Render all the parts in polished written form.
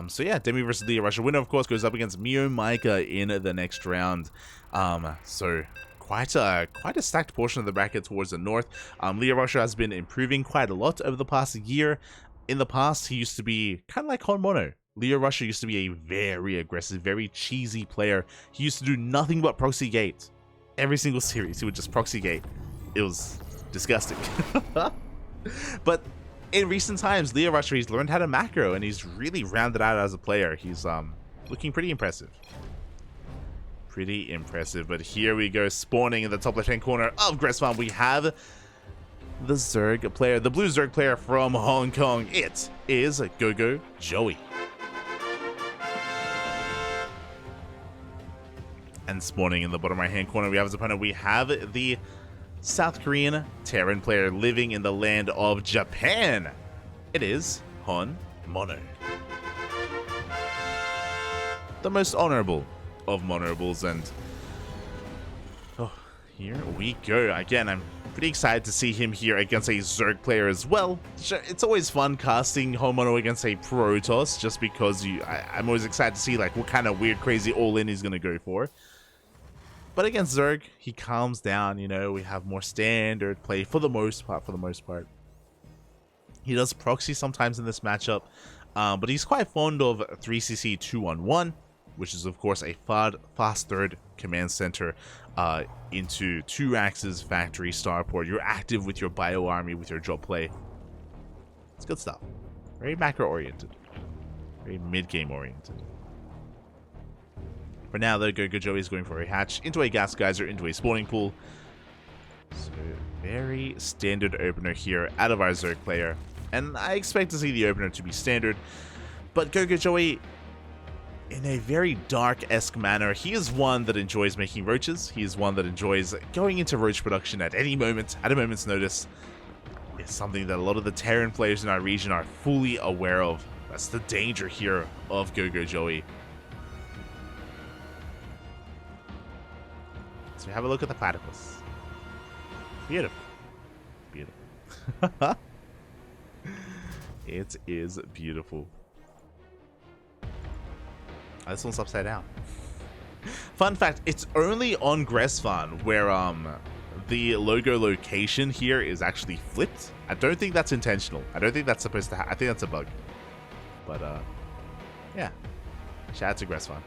So yeah, Demi versus Leah Russia. Winner, of course, goes up against Mio Maika in the next round. So quite a stacked portion of the bracket towards the north. Leah Russia has been improving quite a lot over the past year. In the past, he used to be kind of like HonMonO. Leah Russia used to be a very aggressive, very cheesy player. He used to do nothing but proxy gate. Every single series, he would just proxy gate. It was disgusting. But in recent times, Leah Russia, he's learned how to macro, and he's really rounded out as a player. He's looking pretty impressive. Pretty impressive. But here we go, spawning in the top left-hand corner of Gressfarm, we have the Zerg player, the blue Zerg player from Hong Kong. It is GogojOey. And spawning in the bottom right-hand corner, we have his opponent. We have the South Korean Terran player living in the land of Japan. It is HonMonO. The most honorable of monorables, and here we go. Again, I'm pretty excited to see him here against a Zerg player as well. It's always fun casting HonMonO against a Protoss, just because I'm always excited to see like what kind of weird, crazy all-in he's gonna go for. But against Zerg, he calms down, you know, we have more standard play for the most part. He does proxy sometimes in this matchup, but he's quite fond of 3cc 2-on-1, which is of course a fast third command center into 2 axes, factory, starport. You're active with your bio army, with your job play. It's good stuff. Very macro oriented. Very mid-game oriented. For now, though, GogojOey is going for a hatch, into a gas geyser, into a spawning pool. So, very standard opener here out of our Zerg player. And I expect to see the opener to be standard. But GogojOey, in a very dark-esque manner, he is one that enjoys making roaches. He is one that enjoys going into roach production at any moment, at a moment's notice. It's something that a lot of the Terran players in our region are fully aware of. That's the danger here of GogojOey. So have a look at the platypus. Beautiful. Beautiful. It is beautiful. Oh, this one's upside down. Fun fact, it's only on Gressfarm where the logo location here is actually flipped. I don't think that's intentional. I don't think that's supposed to I think that's a bug. But yeah. Shout out to Gressfarm.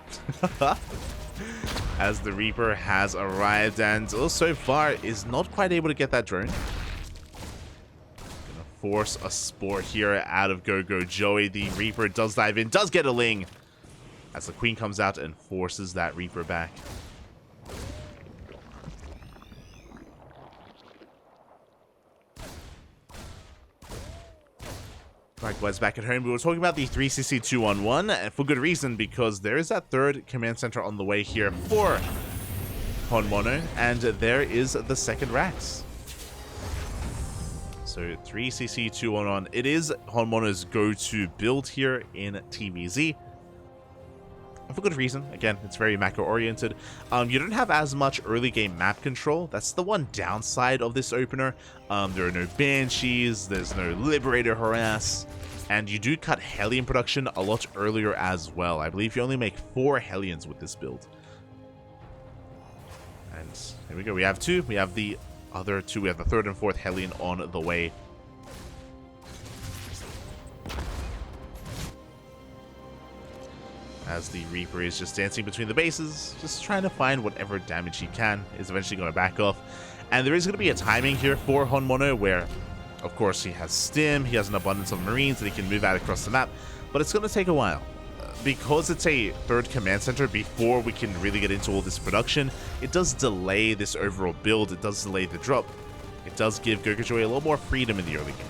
As the Reaper has arrived and so far is not quite able to get that drone. Gonna force a spore here out of GogojOey. The Reaper does dive in, does get a Ling, as the Queen comes out and forces that Reaper back. Likewise, back at home, we were talking about the 3cc 2-on-1, and for good reason, because there is that third command center on the way here for HonMonO, and there is the second Rax. So 3cc 2-on-1, it is HonMonO's go-to build here in TVZ. And for good reason. Again, it's very macro-oriented. You don't have as much early-game map control. That's the one downside of this opener. There are no Banshees, there's no Liberator Harass, and you do cut Hellion production a lot earlier as well. I believe you only make 4 Hellions with this build. And here we go. We have 2. We have the other 2. We have the 3rd and 4th Hellion on the way. As the Reaper is just dancing between the bases, just trying to find whatever damage he can, is eventually going to back off. And there is going to be a timing here for HonMonO where, of course, he has Stim, he has an abundance of Marines that he can move out across the map, but it's going to take a while. Because it's a third command center, before we can really get into all this production, it does delay this overall build, it does delay the drop. It does give GogojOey a little more freedom in the early game.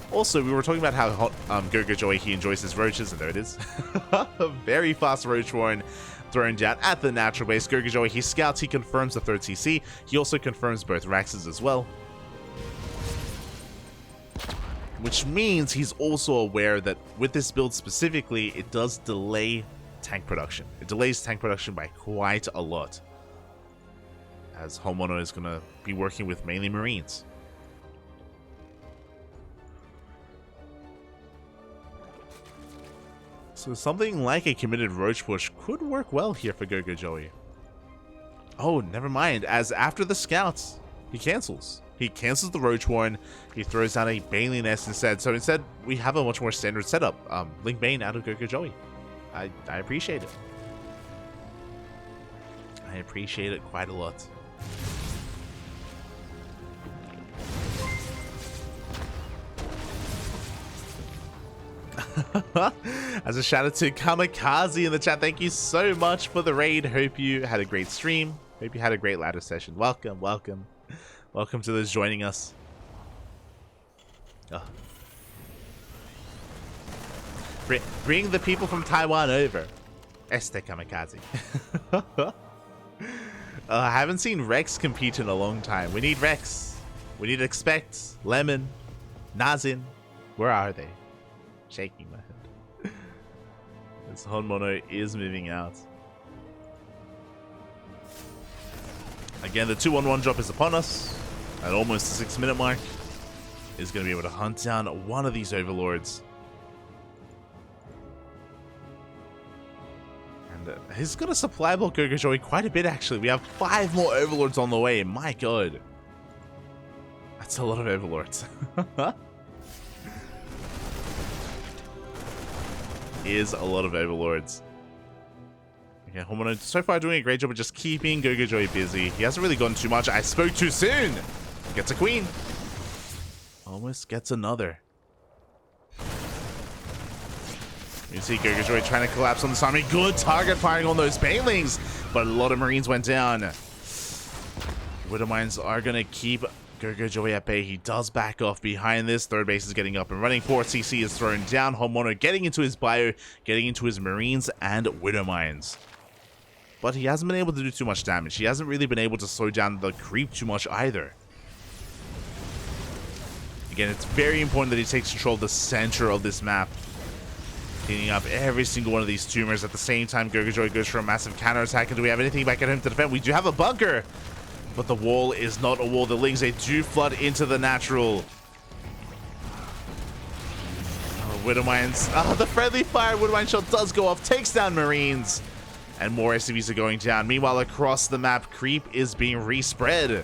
Also, we were talking about how GogojOey, he enjoys his roaches, and there it is. A very fast roach warren thrown down at the natural base. GogojOey, he scouts, he confirms the 3rd CC. He also confirms both Raxes as well. Which means he's also aware that with this build specifically, it does delay tank production. It delays tank production by quite a lot, as HonMonO is going to be working with mainly Marines. So something like a committed roach push could work well here for GogojOey. Oh, never mind, as after the scouts, he cancels. He cancels the roach warren, he throws down a Baneling nest instead. So instead, we have a much more standard setup. Link Bane out of GogojOey. I appreciate it. I appreciate it quite a lot. As a shout out to Kamikaze in the chat, thank you so much for the raid. Hope you had a great stream. Hope you had a great ladder session. Welcome, welcome. Welcome to those joining us. Oh. Bring the people from Taiwan over. Este Kamikaze. I haven't seen Rex compete in a long time. We need Rex. We need Expect, Lemon, Nazin. Where are they? Shaking my head. This HonMonO is moving out. Again, the 2-1-1 drop is upon us. At almost the 6-minute mark. Is going to be able to hunt down one of these overlords. And he's going to supply block GogojOey quite a bit, actually. We have 5 more overlords on the way. My god. That's a lot of overlords. Is a lot of overlords. Okay, HonMonO so far doing a great job of just keeping GogojOey busy. He hasn't really gotten too much. I spoke too soon. Gets a queen. Almost gets another. You see GogojOey trying to collapse on this army. Good target firing on those Banelings, but a lot of Marines went down. Widowmines are going to keep GogojOey at bay. He does back off behind this. Third base is getting up and running. 4CC is thrown down. HonMonO getting into his bio, getting into his Marines and Widowmines. But he hasn't been able to do too much damage. He hasn't really been able to slow down the creep too much either. Again, it's very important that he takes control of the center of this map. Cleaning up every single one of these tumors. At the same time, GogojOey goes for a massive counterattack. And do we have anything back at him to defend? We do have a bunker. But the wall is not a wall. The Lings, they do flood into the natural. Oh, Widowmines. Oh, the friendly fire Widowmine shot does go off. Takes down Marines. And more SCVs are going down. Meanwhile, across the map, creep is being respread.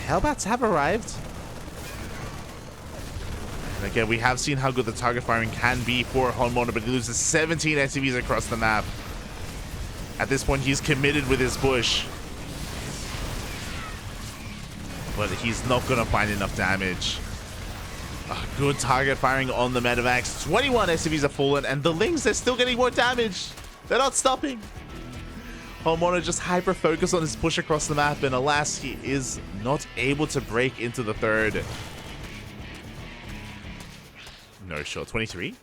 Hellbats have arrived. And again, we have seen how good the target firing can be for HonMonO, but he loses 17 SCVs across the map. At this point, he's committed with his push. But he's not going to find enough damage. Good target firing on the Medivacs. 21 SCVs have fallen, and the Lings, they're still getting more damage. They're not stopping. HonMonO just hyper-focused on his push across the map, and alas, he is not able to break into the third. No shot. 23?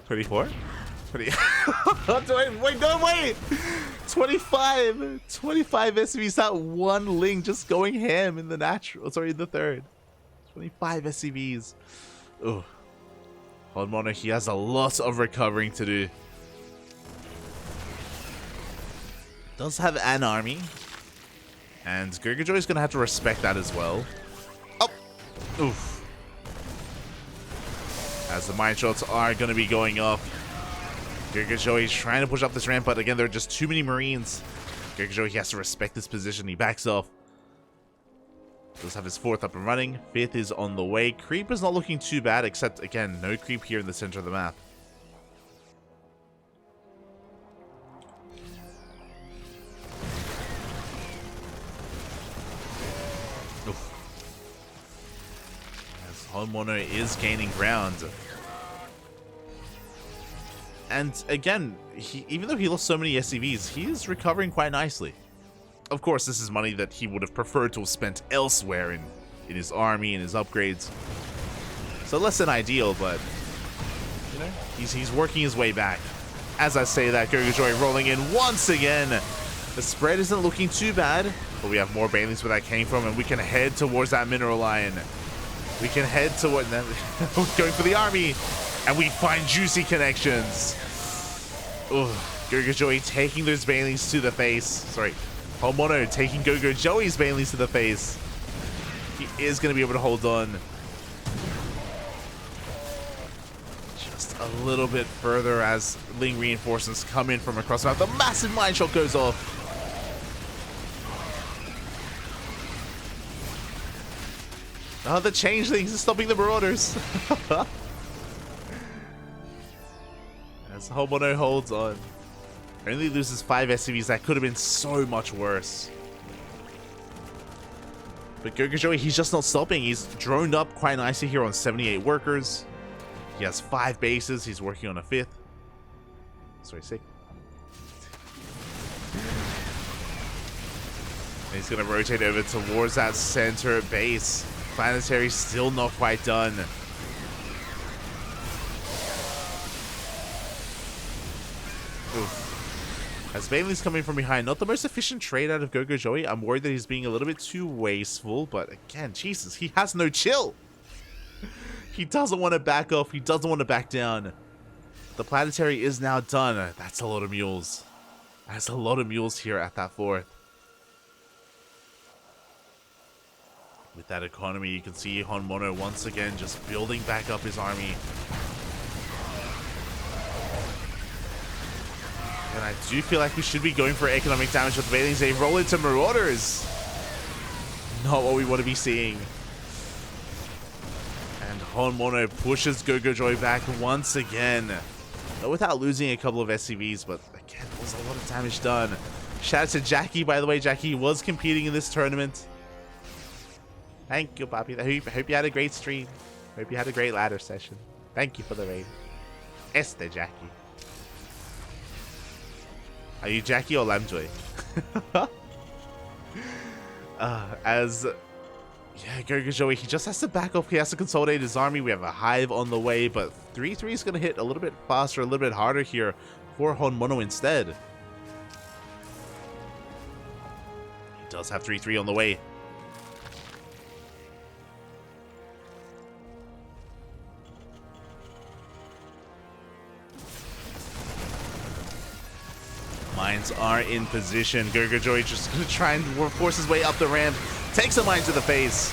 24? 20. Wait, no, wait! 25! 25 SCVs, that one Ling just going ham in the natural. Sorry, in the third. 25 SCVs. Oh. HonMonO, he has a lot of recovering to do. Does have an army. And GogojOey is going to have to respect that as well. Oh! Oof. As the mine shots are going to be going up. GogojOey is trying to push up this ramp, but again, there are just too many Marines. GogojOey has to respect this position. He backs off. Does have his 4th up and running. 5th is on the way. Creep is not looking too bad, except, again, no creep here in the center of the map. Oof. As HonMonO is gaining ground. And again, even though he lost so many SCVs, he is recovering quite nicely. Of course, this is money that he would have preferred to have spent elsewhere in his army and his upgrades. So less than ideal, but you know, he's working his way back. As I say that, GogojOey rolling in once again. The spread isn't looking too bad, but we have more Banelings where that came from, and we can head towards that mineral line. We can head toward them. Going for the army, and we find juicy connections. Ugh. GogojOey taking those Banelings to the face. Sorry. HonMonO taking GogojOey's Banelings to the face. He is going to be able to hold on. a little bit further as Ling reinforcements come in from across the map. The massive mine shot goes off. Oh, the changelings are stopping the marauders. As HonMonO holds on. Only loses 5 SCVs. That could have been so much worse. But GogojOey, he's just not stopping. He's droned up quite nicely here on 78 workers. He has 5 bases. He's working on a 5th. Sorry, 6. He's going to rotate over towards that center base. Planetary still not quite done. Oof. As Bailey's coming from behind, not the most efficient trade out of GogojOey. I'm worried that he's being a little bit too wasteful, but again, Jesus, he has no chill. He doesn't want to back off. He doesn't want to back down. The planetary is now done. That's a lot of mules. That's a lot of mules here at that 4th. With that economy, you can see HonMonO once again just building back up his army. And I do feel like we should be going for economic damage with the Bailings. They roll into Marauders. Not what we want to be seeing. And HonMonO pushes GogojOey back once again. Not without losing a couple of SCVs, but again, there was a lot of damage done. Shout out to Jackie, by the way. Jackie was competing in this tournament. Thank you, Bobby. I hope you had a great stream. Hope you had a great ladder session. Thank you for the raid. Este Jackie. Are you Jackie or Lamjoy? Yeah, GogojOey, he just has to back up. He has to consolidate his army. We have a hive on the way, but 3-3 is going to hit a little bit faster, a little bit harder here for HonMonO instead. He does have 3-3 on the way. Mines are in position. GogojOey just going to try and force his way up the ramp. Takes a mine to the face.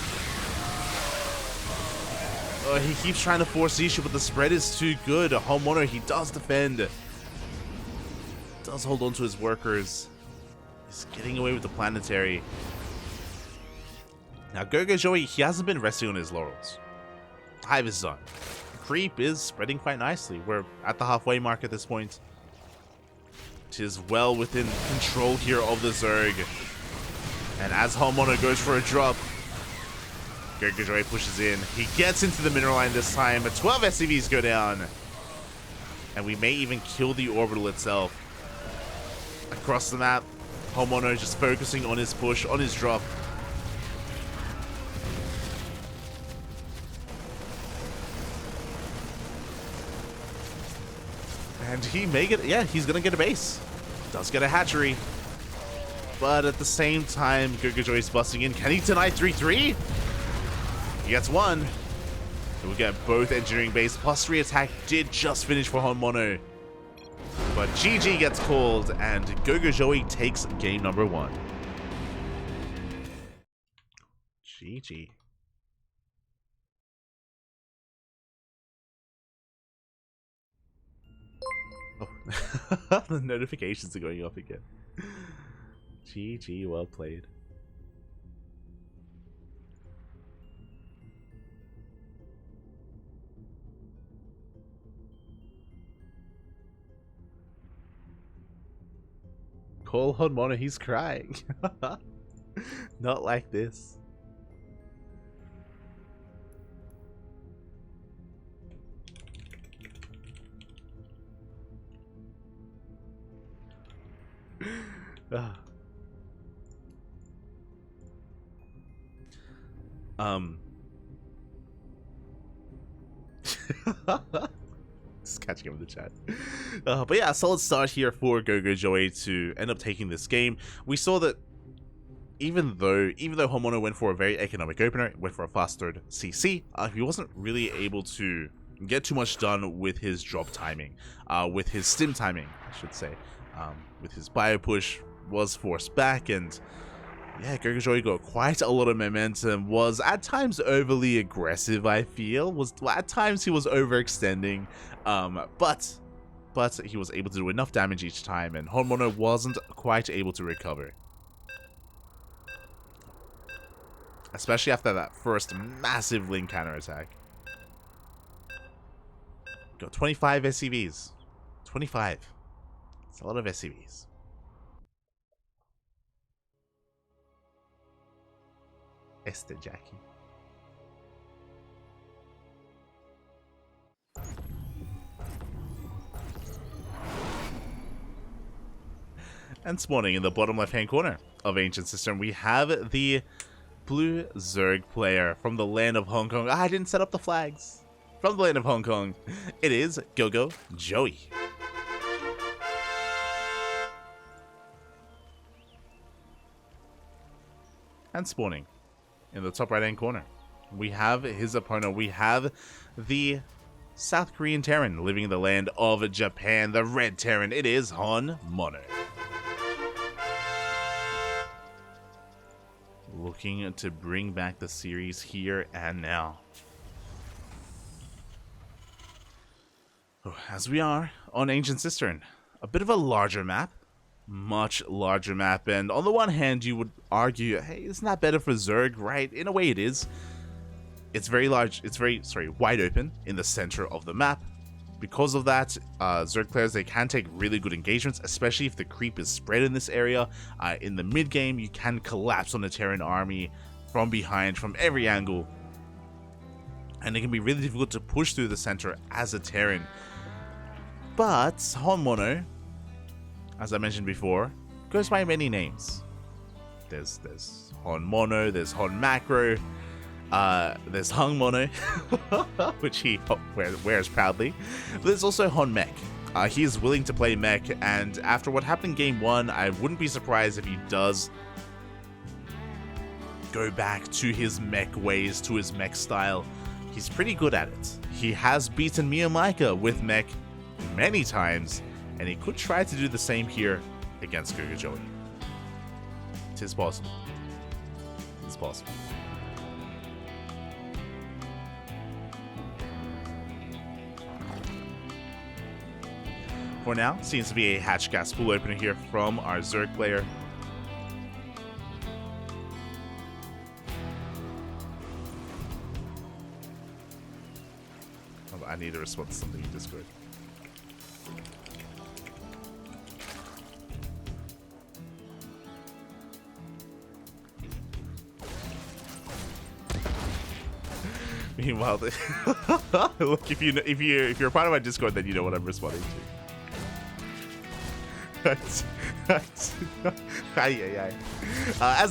Oh, he keeps trying to force the issue, but the spread is too good. HonMonO, he does defend. Does hold on to his workers. He's getting away with the planetary. Now, GogojOey, he hasn't been resting on his laurels. Hive is done. Creep is spreading quite nicely. We're at the halfway mark at this point. It is well within control here of the Zerg. And as HonMonO goes for a drop, GogojOey pushes in. He gets into the mineral line this time, but 12 SCVs go down. And we may even kill the orbital itself. Across the map, HonMonO just focusing on his push, on his drop. And he may get, yeah, he's going to get a base. Does get a hatchery. But at the same time, GogojOey's busting in. Can he deny 3-3? He gets 1. So we get both engineering base plus 3 attack did just finish for HonMonO. But GG gets called and GogojOey takes game number 1. GG. Oh, the notifications are going off again. GG, well played. Call HonMonO, he's crying. Not like this. Just catching up in the chat. But yeah, a solid start here for GogojOey to end up taking this game. We saw that even though HonMonO went for a very economic opener, went for a fast third CC, he wasn't really able to get too much done with his drop timing, with his stim timing, I should say. With his bio push was forced back, and Yeah, GogojOey got quite a lot of momentum, was at times overly aggressive, I feel. At times he was overextending, but he was able to do enough damage each time, and HonMonO wasn't quite able to recover. Especially after that first massive Link counterattack. Got 25 SCVs. 25. It's a lot of SCVs. Esther Jackie. And spawning in the bottom left-hand corner of Ancient System, we have the blue Zerg player from the land of Hong Kong. I didn't set up the flags. From the land of Hong Kong, it is GogojOey. And spawning in the top right-hand corner, we have his opponent. We have the South Korean Terran living in the land of Japan, the Red Terran. It is HonMonO. Looking to bring back the series here and now. As we are on Ancient Cistern, a bit of a larger map. Much larger map, and on the one hand you would argue, hey, isn't that better for Zerg, right? In a way it is. It's very large, it's very, wide open in the center of the map. Because of that, Zerg players, they can take really good engagements, especially if the creep is spread in this area. In the mid game, you can collapse on the Terran army from behind, from every angle. And it can be really difficult to push through the center as a Terran. But HonMonO, as I mentioned before, goes by many names. There's HonMonO, there's HonMacro, there's HonMonO, which he wears proudly. But there's also HonMech. He is willing to play mech, and after what happened in Game 1, I wouldn't be surprised if he does go back to his mech ways, to his mech style. He's pretty good at it. He has beaten Miyamaika with mech many times, and he could try to do the same here against GogojOey. It is possible. It's possible. For now, seems to be a hatch gas pool opener here from our Zerg player. Oh, I need to respond to something in Discord. Meanwhile, look, if you're a part of my Discord, then you know what I'm responding to. As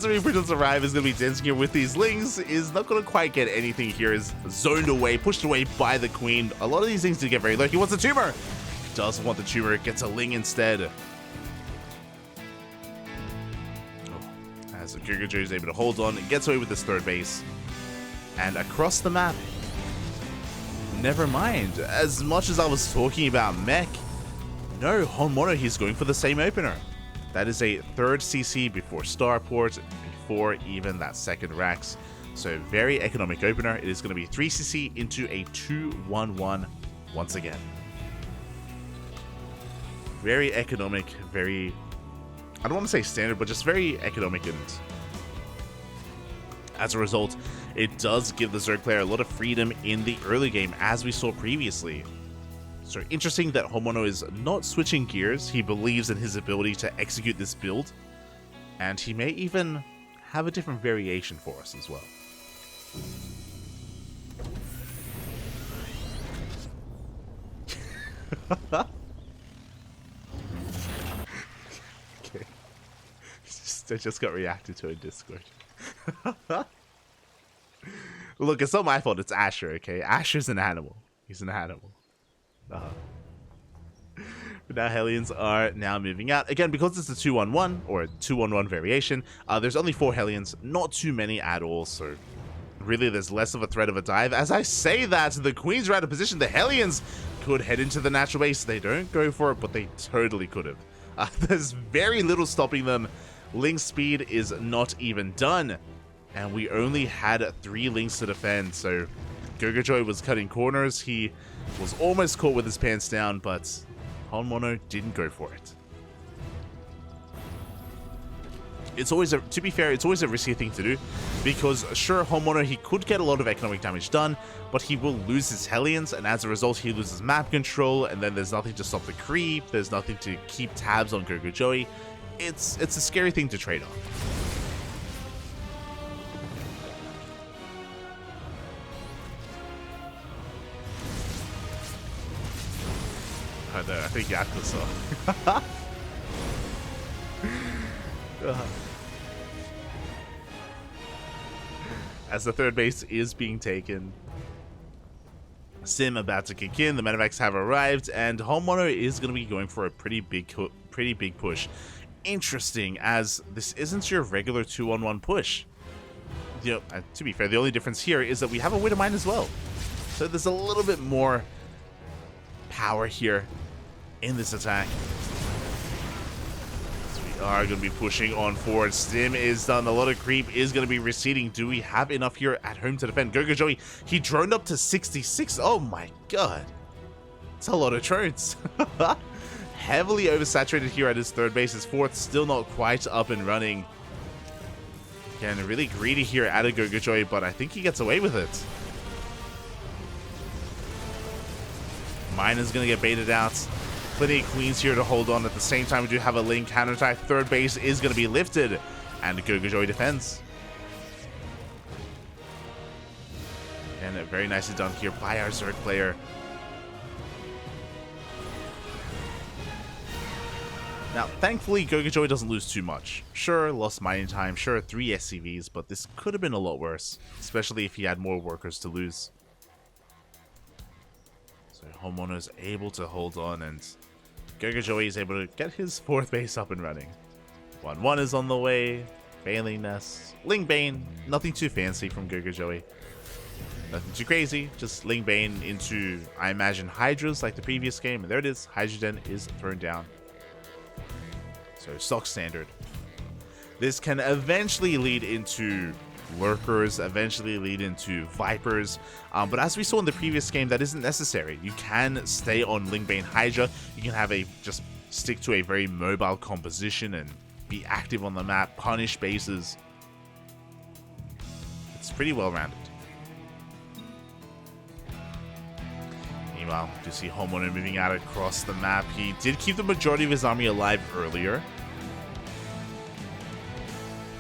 the Reapers arrive, is going to be dancing here with these Lings. Is not going to quite get anything here. Is zoned away, pushed away by the Queen. A lot of these things do get very low. He wants a tumor. Doesn't want the tumor. Gets a Ling instead. As GogojOey is able to hold on, gets away with this third base. And across the map, never mind. As much as I was talking about mech, no, HonMonO, he's going for the same opener. That is a third CC before Starport, before even that second Rax. So very economic opener. It is going to be 3 CC into a 2-1-1 once again. Very economic, very, I don't want to say standard, but just very economic, and as a result, it does give the Zerg player a lot of freedom in the early game, as we saw previously. So interesting that HonMonO is not switching gears. He believes in his ability to execute this build, and he may even have a different variation for us as well. Okay. I just got reacted to in Discord. Look, it's not my fault, it's Asher, okay? Asher's an animal. He's an animal. But now Hellions are now moving out. Again, because it's a 2-1-1, or a 2-1-1 variation, there's only 4 Hellions, not too many at all, so really there's less of a threat of a dive. As I say that, the Queens are out of position. The Hellions could head into the natural base. They don't go for it, but they totally could have. There's very little stopping them Link speed is not even done. And we only had 3 links to defend, so GogojOey was cutting corners. He was almost caught with his pants down, but HonMonO didn't go for it. It's always, to be fair, it's always a risky thing to do, because sure, HonMonO, he could get a lot of economic damage done, but he will lose his Hellions, and as a result, he loses map control, and then there's nothing to stop the creep, there's nothing to keep tabs on GogojOey. It's a scary thing to trade off. I think you have to saw. As the third base is being taken, Sim about to kick in, the medevacs have arrived, and HonMonO is going to be going for a pretty big push. Interesting, as this isn't your regular 2-on-1 push. You know, to be fair, the only difference here is that we have a Widow Mine as well, so there's a little bit more power here in this attack. So we are going to be pushing on forward. Stim is done. A lot of creep is going to be receding. Do we have enough here at home to defend? GogojOey, he droned up to 66. Oh my god. It's a lot of drones. Heavily oversaturated here at his third base. His fourth still not quite up and running. Again, really greedy here at a GogojOey, but I think he gets away with it. Mine is going to get baited out. Plenty of queens here to hold on. At the same time, we do have a link counterattack. Third base is going to be lifted, and GogojOey defends. And very nicely done here by our Zerg player. Now, thankfully, GogojOey doesn't lose too much. Sure, lost mining time. Sure, 3 SCVs, but this could have been a lot worse, especially if he had more workers to lose. So HonMonO is able to hold on, and GogojOey is able to get his fourth base up and running. 1-1 is on the way. Baneling Nest. Ling Bane. Nothing too fancy from GogojOey. Nothing too crazy. Just Ling Bane into, I imagine, Hydras like the previous game. And there it is. Hydra Den is thrown down. So stock standard. This can eventually lead into Lurkers, eventually lead into Vipers, but as we saw in the previous game, that isn't necessary. You can stay on Lingbane Hydra. You can have just stick to a very mobile composition and be active on the map, punish bases. It's pretty well rounded. Meanwhile, you see HonMonO moving out across the map. He did keep the majority of his army alive earlier.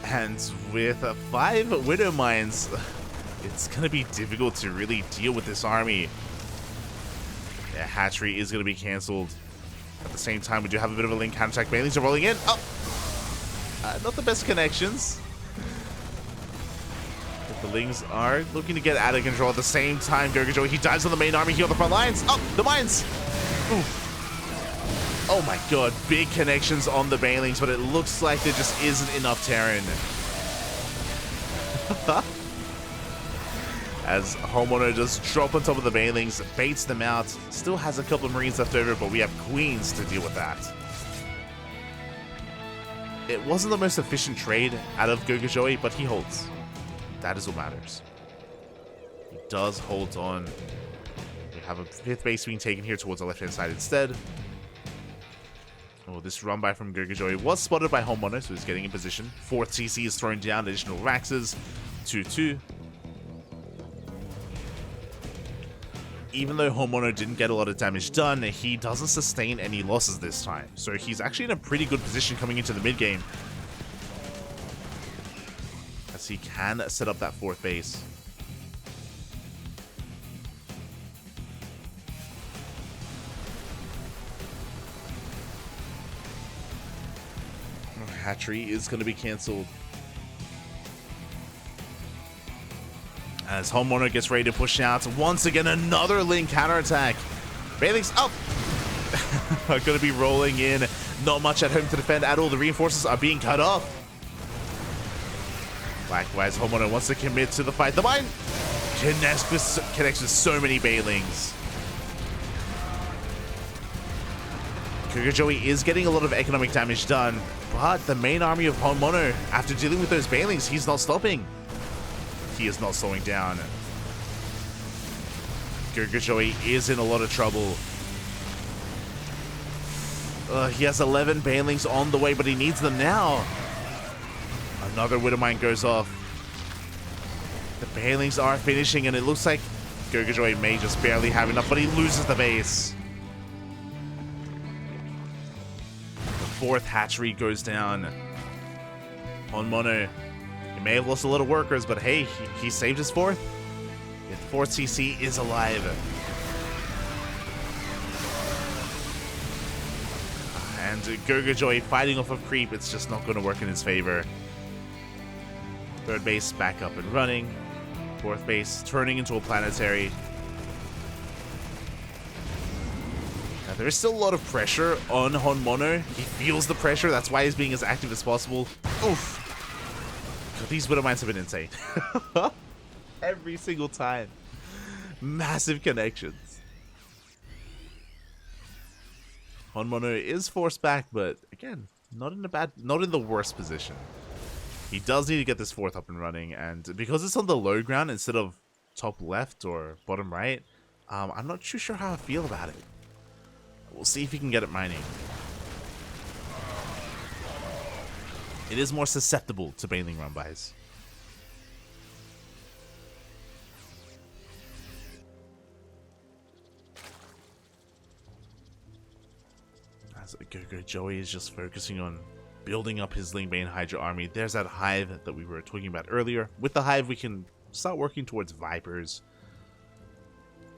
And with 5 Widow Mines, it's going to be difficult to really deal with this army. Yeah, hatchery is going to be cancelled. At the same time, we do have a bit of a link counterattack. Banelings are rolling in. Oh! Not the best connections. But the Lings are looking to get out of control. At the same time, GogojOey, he dives on the main army here on the front lines. Oh, the mines! Ooh. Oh my god, big connections on the Banelings, but it looks like there just isn't enough Terran. As HonMonO just drop on top of the Banelings, baits them out. Still has a couple of Marines left over, but we have Queens to deal with that. It wasn't the most efficient trade out of GogojOey, but he holds. That is what matters. He does hold on. We have a 5th base being taken here towards the left-hand side instead. Oh, this run by from GogojOey was spotted by HonMonO, so he's getting in position. 4th CC is thrown down, additional Raxes. 2-2. Even though HonMonO didn't get a lot of damage done, he doesn't sustain any losses this time. So he's actually in a pretty good position coming into the mid-game, as he can set up that 4th base. Hatchery is going to be cancelled. As HonMonO gets ready to push out, once again another link counterattack. Bailey's up. Are going to be rolling in. Not much at home to defend at all. The reinforcements are being cut off. Likewise, HonMonO wants to commit to the fight. The mine connects with so many Bailings. GogojOey is getting a lot of economic damage done, but the main army of HonMonO, after dealing with those banelings, he's not stopping. He is not slowing down. GogojOey is in a lot of trouble. He has 11 banelings on the way, but he needs them now. Another Widowmine goes off. The banelings are finishing, and it looks like GogojOey may just barely have enough, but he loses the base. The fourth hatchery goes down. HonMonO, he may have lost a lot of workers, but hey, he saved his fourth. The fourth CC is alive. And GogojOey fighting off of creep, it's just not going to work in his favor. Third base back up and running. Fourth base turning into a planetary. Now, there is still a lot of pressure on HonMonO. He feels the pressure, that's why he's being as active as possible. Oof. God, these Widowmines have been insane. Every single time. Massive connections. HonMonO is forced back, but again, not in the worst position. He does need to get this fourth up and running, and because it's on the low ground instead of top left or bottom right, I'm not too sure how I feel about it. We'll see if he can get it mining. It is more susceptible to baneling run-bys. As GogojOey is just focusing on building up his Lingbane Hydra army. There's that hive that we were talking about earlier. With the hive, we can start working towards Vipers.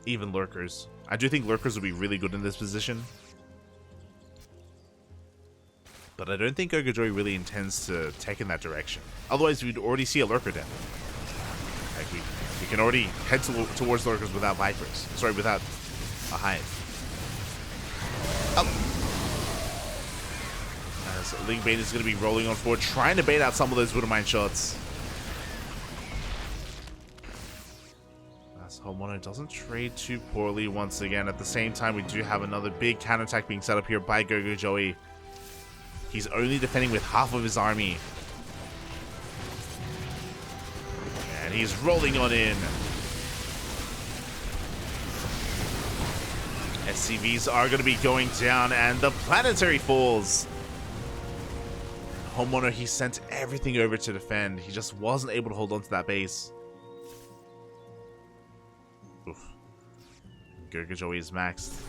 Even Lurkers. I do think Lurkers would be really good in this position. But I don't think GogojOey really intends to take in that direction. Otherwise, we'd already see a Lurker death. Like, we can already head towards Lurkers without Vipers. Sorry, without a hive. Oh! Lingbane is going to be rolling on forward, trying to bait out some of those Widowmine shots. As HonMonO doesn't trade too poorly once again. At the same time, we do have another big counterattack being set up here by GogojOey. He's only defending with half of his army. And he's rolling on in. SCVs are going to be going down, and the planetary falls. HonMonO, he sent everything over to defend. He just wasn't able to hold on to that base. Oof. GogojOey is maxed.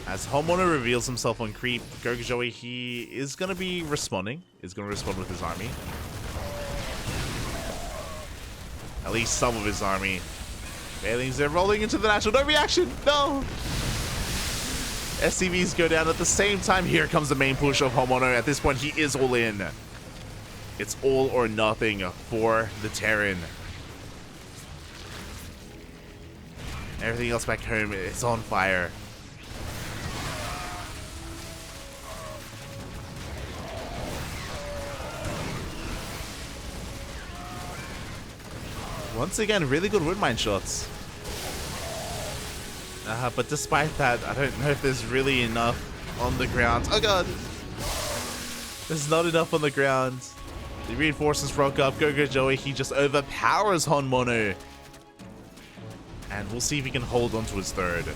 As HonMonO reveals himself on creep, GogojOey, he is going to be responding. He's going to respond with his army. At least some of his army. Banelings, they're rolling into the natural. No reaction! No! SCVs go down at the same time. Here comes the main push of HonMonO. At this point, he is all in. It's all or nothing for the Terran. Everything else back home, it's on fire. Once again, really good Woodmine shots. But despite that, I don't know if there's really enough on the ground. Oh god! There's not enough on the ground. The reinforcements broke up. GogojOey, he just overpowers HonMonO. And we'll see if he can hold on to his third.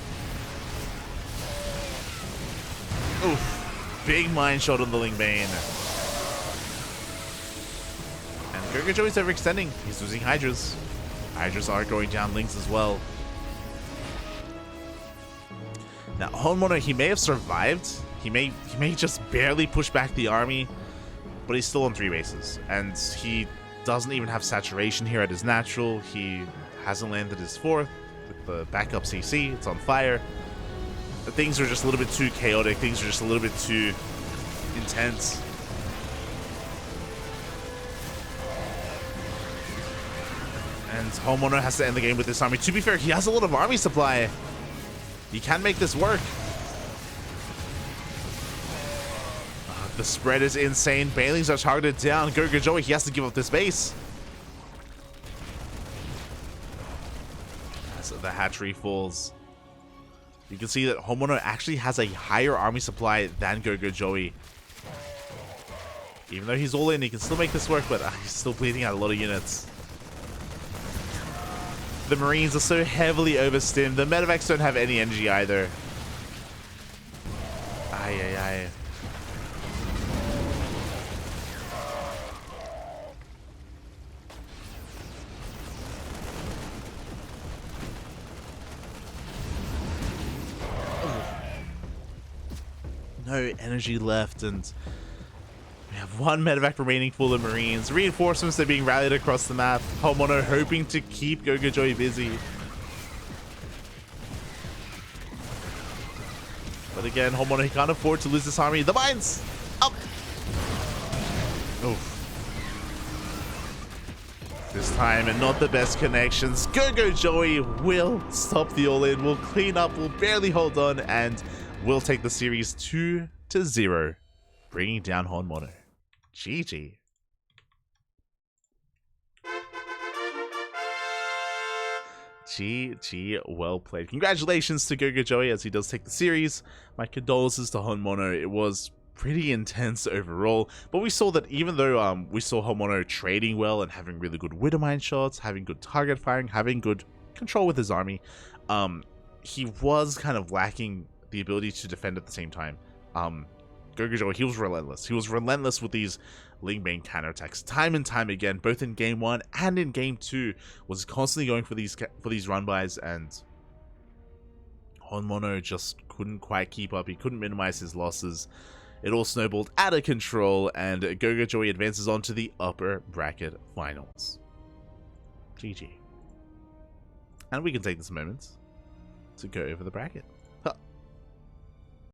Oof. Big mine shot on the Lingbane. And GogojOey's overextending. He's losing Hydras. Hydras are going down links as well. Now, HonMonO, he may have survived. He may just barely push back the army, but he's still on 3 bases. And he doesn't even have saturation here at his natural. He hasn't landed his 4th with the backup CC. It's on fire. But things are just a little bit too chaotic. Things are just a little bit too intense. And HonMonO has to end the game with this army. To be fair, he has a lot of army supply. He can make this work. The spread is insane. Banelings are targeted down. GogojOey, he has to give up this base. So the hatchery falls. You can see that HonMonO actually has a higher army supply than GogojOey. Even though he's all in, he can still make this work, but he's still bleeding out a lot of units. The Marines are so heavily overstimmed. The medevacs don't have any energy either. Ay. No energy left, and we have one medevac remaining for the Marines. Reinforcements are being rallied across the map. HonMonO hoping to keep GogojOey busy. But again, HonMonO, he can't afford to lose this army. The mines! Up! Oof. This time, and not the best connections. GogojOey will stop the all-in, will clean up, will barely hold on, and will take the series 2-0, bringing down HonMonO. GG. GG, well played. Congratulations to GogojOey as he does take the series. My condolences to HonMonO. It was pretty intense overall, but we saw that even though we saw HonMonO trading well and having really good Widowmine shots, having good target firing, having good control with his army, he was kind of lacking the ability to defend at the same time. GogojOey, he was relentless. He was relentless with these Lingbane counterattacks time and time again, both in game 1 and in game 2. Was constantly going for these run-bys, and HonMonO just couldn't quite keep up. He couldn't minimize his losses. It all snowballed out of control, and GogojOey advances on to the upper bracket finals. GG. And we can take this moment to go over the bracket.